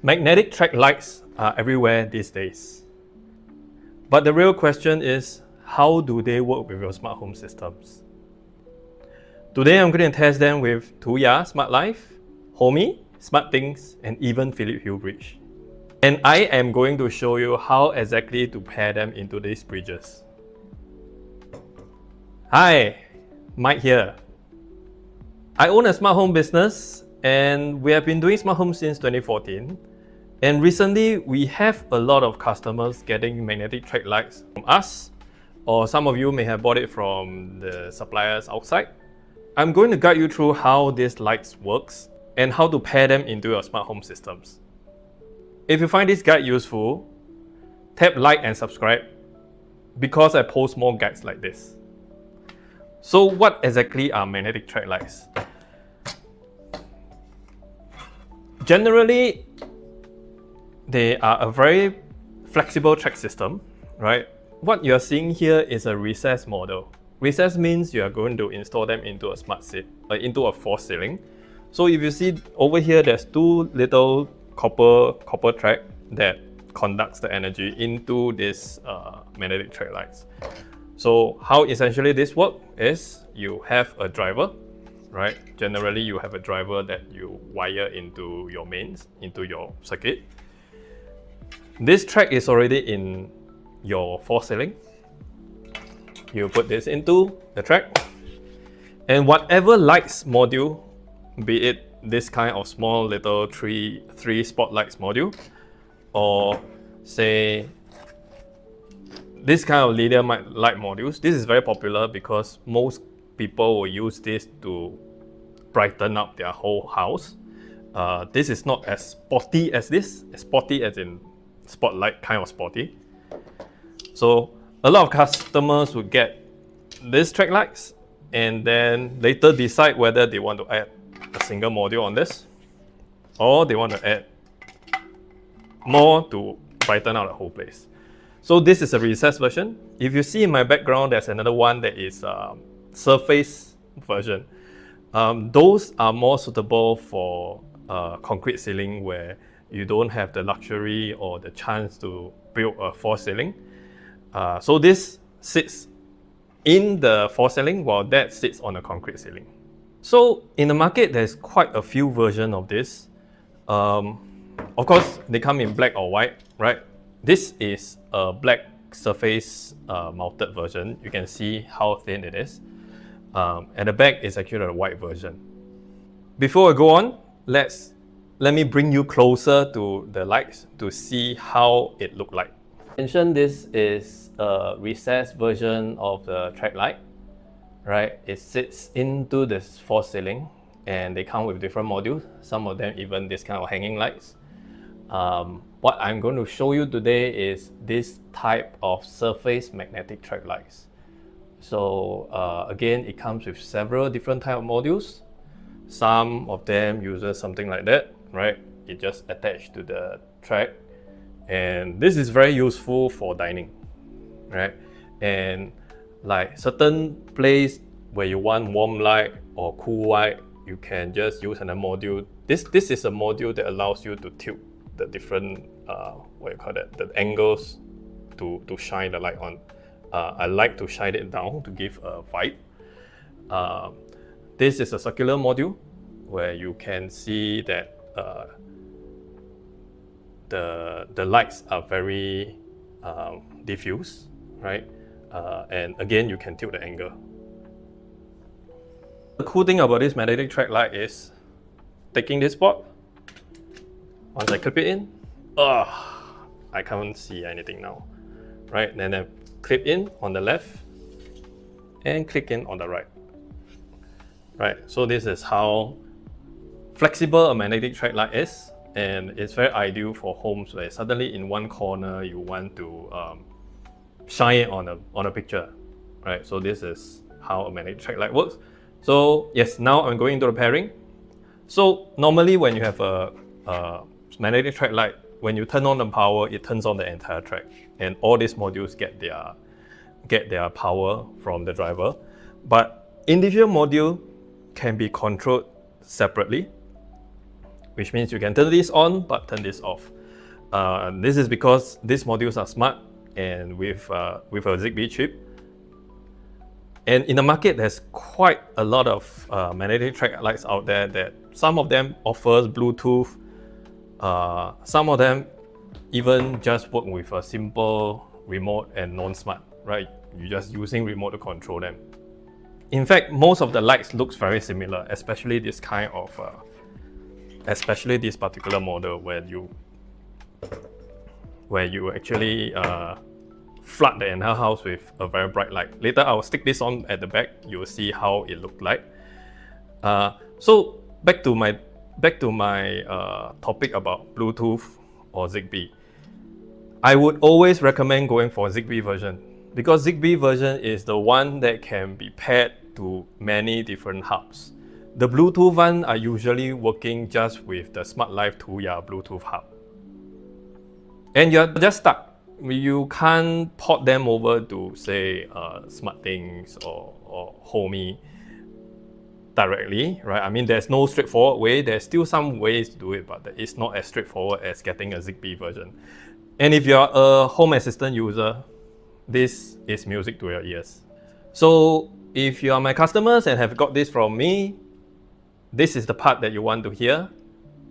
Magnetic track lights are everywhere these days. But the real question is, how do they work with your smart home systems? Today I'm going to test them with Tuya Smart Life, Homey, SmartThings, and even Philips Hue Bridge. And I am going to show you how exactly to pair them into these bridges. Hi, Mike here. I own a smart home business and we have been doing smart home since 2014. And recently we have a lot of customers getting magnetic track lights from us, or some of you may have bought it from the suppliers outside. I'm going to guide you through how these lights works and how to pair them into your smart home systems. If you find this guide useful, tap like and subscribe because I post more guides like this. So what exactly are magnetic track lights? Generally, they are a very flexible track system, right? What you're seeing here is a recessed model. Recessed means you are going to install them into a smart seat, into a false ceiling. So if you see over here, there's two little copper track that conducts the energy into this magnetic track lights. So how essentially this works is you have a driver, right? Generally you have a driver that you wire into your mains, into your circuit. This track is already in your false ceiling. You put this into the track, and whatever lights module, be it this kind of small little three spotlights module, or say this kind of linear light modules. This is very popular because most people will use this to brighten up their whole house. This is not as sporty as this, sporty as in spotlight kind of sporty. So a lot of customers would get these track lights and then later decide whether they want to add a single module on this, or they want to add more to brighten out the whole place. So this is a recessed version. If you see in my background, there's another one that is surface version. Those are more suitable for concrete ceiling where you don't have the luxury or the chance to build a false ceiling. So this sits in the false ceiling while that sits on a concrete ceiling. So in the market, there's quite a few versions of this. Of course, they come in black or white, right? This is a black surface mounted version. You can see how thin it is. And the back is actually a white version. Before I go on, let me bring you closer to the lights to see how it looks like. Mention this is a recessed version of the track light, right? It sits into this false ceiling and they come with different modules. Some of them even this kind of hanging lights. What I'm going to show you today is this type of surface magnetic track lights. So again, it comes with several different type of modules. Some of them uses something like that, right? It just attached to the track. And this is very useful for dining, right? And like certain place where you want warm light or cool light, you can just use another module. This is a module that allows you to tilt the different, the angles to shine the light on. I like to shine it down to give a vibe. This is a circular module where you can see that the lights are very diffuse, right? And again, you can tilt the angle. The cool thing about this magnetic track light is taking this spot. Once I clip it in, I can't see anything now, right? Then I clip in on the left and click in on the right, right? So this is how flexible a magnetic track light is, and it's very ideal for homes where suddenly in one corner you want to shine it on a picture, right? So this is how a magnetic track light works. So yes, now I'm going into the pairing. So normally when you have a magnetic track light, when you turn on the power, it turns on the entire track, and all these modules get their power from the driver. But individual module can be controlled separately. which means you can turn this on but turn this off. This is because these modules are smart and with a Zigbee chip. And in the market, there's quite a lot of magnetic track lights out there that some of them offers Bluetooth, some of them even just work with a simple remote and non-smart, right? You're just using remote to control them. In fact, most of the lights looks very similar, especially this kind of, especially this particular model where you actually flood the entire house with a very bright light. Later, I'll stick this on at the back. You will see how it looked like. So back to my topic about Bluetooth or Zigbee. I would always recommend going for Zigbee version because Zigbee version is the one that can be paired to many different hubs. The Bluetooth one are usually working just with the SmartLife Tuya Bluetooth hub. And you're just stuck. You can't port them over to, say, SmartThings or Homey directly, right? I mean, there's no straightforward way. There's still some ways to do it, but it's not as straightforward as getting a Zigbee version. And if you're a home assistant user, this is music to your ears. So if you are my customers and have got this from me, this is the part that you want to hear.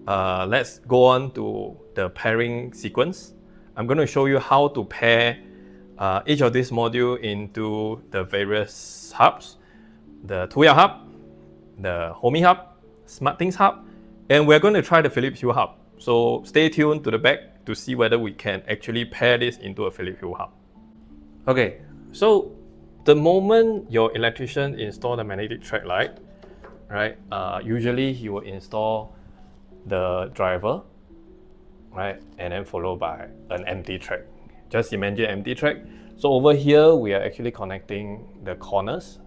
Let's go on to the pairing sequence. I'm going to show you how to pair each of these modules into the various hubs, the Tuya hub, the Homey hub, SmartThings hub, and we're going to try the Philips Hue hub. So stay tuned to the back to see whether we can actually pair this into a Philips Hue hub. Okay, so the moment your electrician installs the magnetic track light, right, usually he will install the driver, right, and then followed by an empty track. Just imagine empty track. So over here, we are actually connecting the corners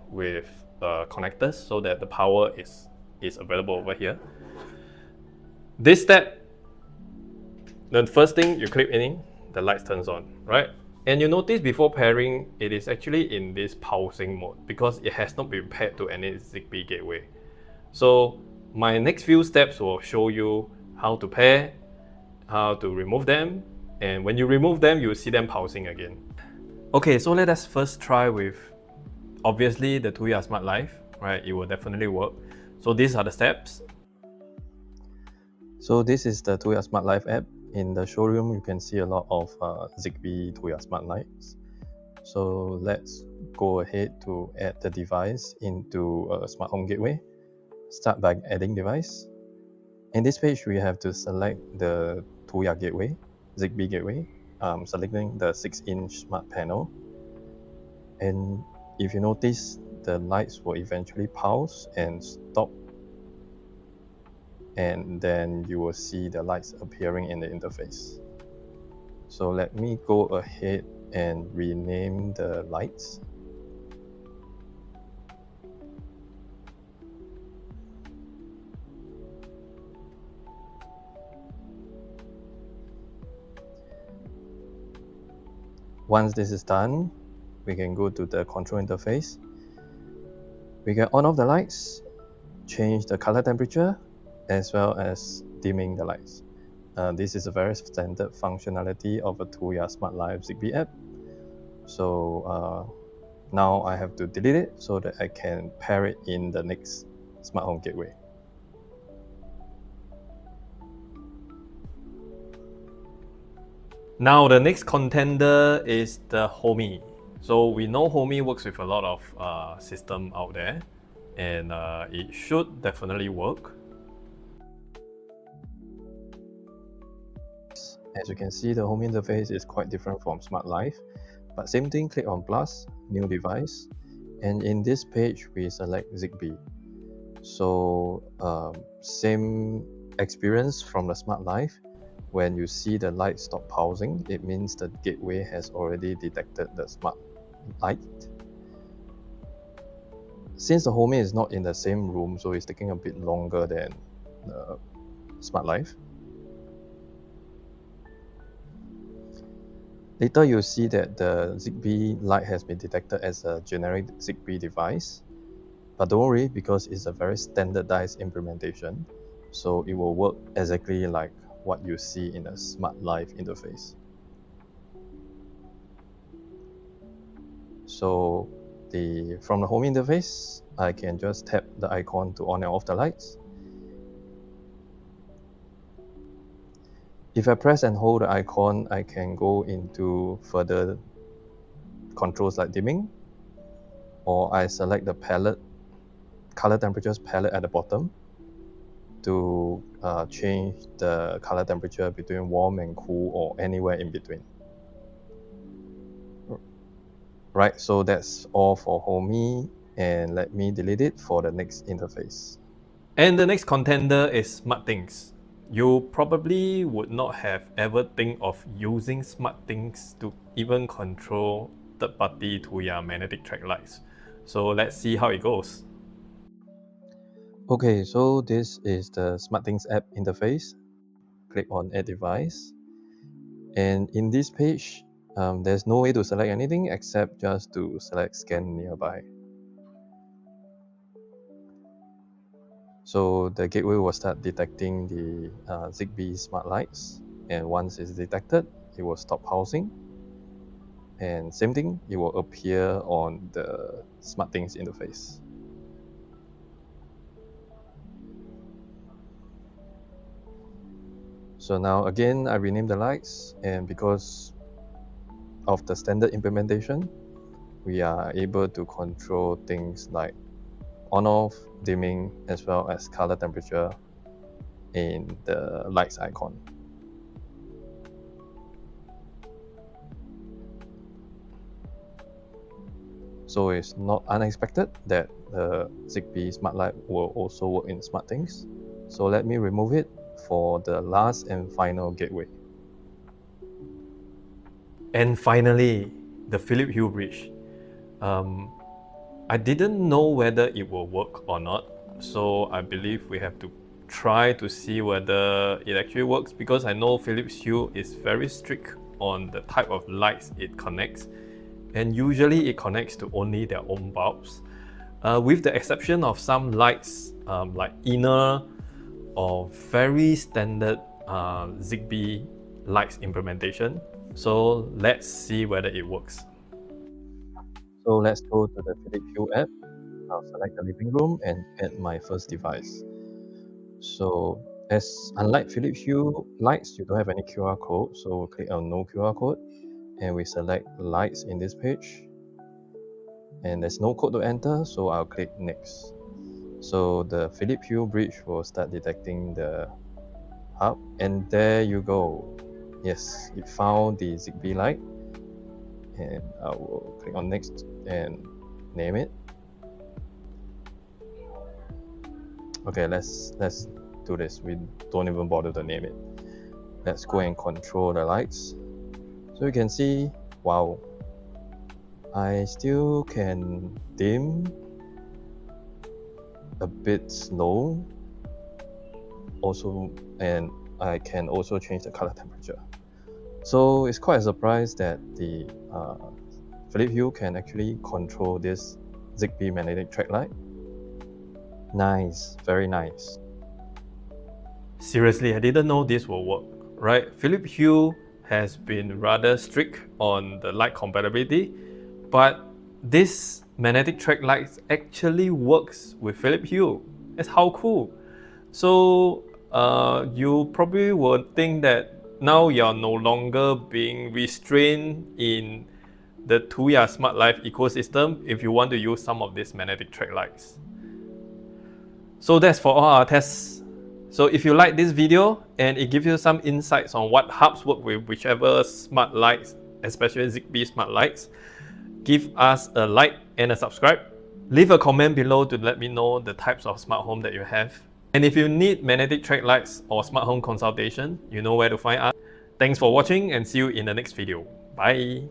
with connectors so that the power is available over here. This step, the first thing you clip in, the lights turns on, right? And you notice before pairing, it is actually in this pulsing mode because it has not been paired to any Zigbee gateway. So my next few steps will show you how to pair, how to remove them, and when you remove them, you'll see them pulsing again. Okay, so let us first try with, obviously, the Tuya Smart Life, right? It will definitely work. So these are the steps. So this is the Tuya Smart Life app. In the showroom, you can see a lot of Zigbee Tuya Smart Lights. So let's go ahead to add the device into a smart home gateway. Start by adding device. In this page, we have to select the Tuya gateway, Zigbee gateway, selecting the 6-inch smart panel. And if you notice, the lights will eventually pulse and stop. And then you will see the lights appearing in the interface. So let me go ahead and rename the lights. Once this is done, we can go to the control interface. We can on off the lights, change the color temperature, as well as dimming the lights. This is a very standard functionality of a Tuya Smart Life Zigbee app. So now I have to delete it so that I can pair it in the next smart home gateway. Now the next contender is the Homey. So we know Homey works with a lot of system out there, and it should definitely work. As you can see, the Homey interface is quite different from Smart Life, but same thing, click on plus, new device, and in this page we select Zigbee. So same experience from the Smart Life. When you see the light stop pulsing, it means the gateway has already detected the smart light. Since the Homey is not in the same room, so it's taking a bit longer than the Smart Life. Later you'll see that the Zigbee light has been detected as a generic Zigbee device. But don't worry, because it's a very standardized implementation. So it will work exactly like what you see in a Smart Life interface. So from the home interface, I can just tap the icon to on and off the lights. If I press and hold the icon, I can go into further controls like dimming, or I select the palette, color temperatures palette at the bottom to change the color temperature between warm and cool or anywhere in between. Right, so that's all for Homey, and let me delete it for the next interface. And the next contender is SmartThings. You probably would not have ever think of using SmartThings to even control third-party Tuya magnetic track lights. So let's see how it goes. Okay, so this is the SmartThings app interface. Click on Add Device. And in this page, there's no way to select anything except just to select Scan Nearby. So the gateway will start detecting the Zigbee smart lights, and once it's detected, it will stop pulsing. And same thing, it will appear on the SmartThings interface. So now again, I rename the lights, and because of the standard implementation, we are able to control things like on-off, dimming, as well as color temperature in the lights icon. So it's not unexpected that the Zigbee Smart Light will also work in SmartThings. So let me remove it for the last and final gateway. And finally, the Philips Hue Bridge. I didn't know whether it will work or not, so I believe we have to try to see whether it actually works, because I know Philips Hue is very strict on the type of lights it connects, and usually it connects to only their own bulbs, with the exception of some lights like inner or very standard Zigbee lights implementation. So let's see whether it works. So let's go to the Philips Hue app. I'll select the living room and add my first device. So unlike Philips Hue lights, you don't have any QR code, so we'll click on no QR code, and we select lights in this page. And there's no code to enter, so I'll click next. So the Philips Hue Bridge will start detecting the hub, and there you go. Yes, it found the Zigbee light, and I will click on next and name it. Okay, let's do this. We don't even bother to name it. Let's go and control the lights. So you can see, wow, I still can dim a bit slow also, and I can also change the color temperature. So it's quite a surprise that the Philips Hue can actually control this Zigbee magnetic track light. Nice, very nice. Seriously, I didn't know this will work, right? Philips Hue has been rather strict on the light compatibility, but this magnetic track lights actually works with Philips Hue. That's how cool. So you probably would think that now you're no longer being restrained in the Tuya Smart Life ecosystem if you want to use some of these magnetic track lights. So that's for all our tests. So if you like this video and it gives you some insights on what hubs work with whichever smart lights, especially Zigbee smart lights, give us a like and a subscribe. Leave a comment below to let me know the types of smart home that you have. And if you need magnetic track lights or smart home consultation, you know where to find us. Thanks for watching and see you in the next video. Bye.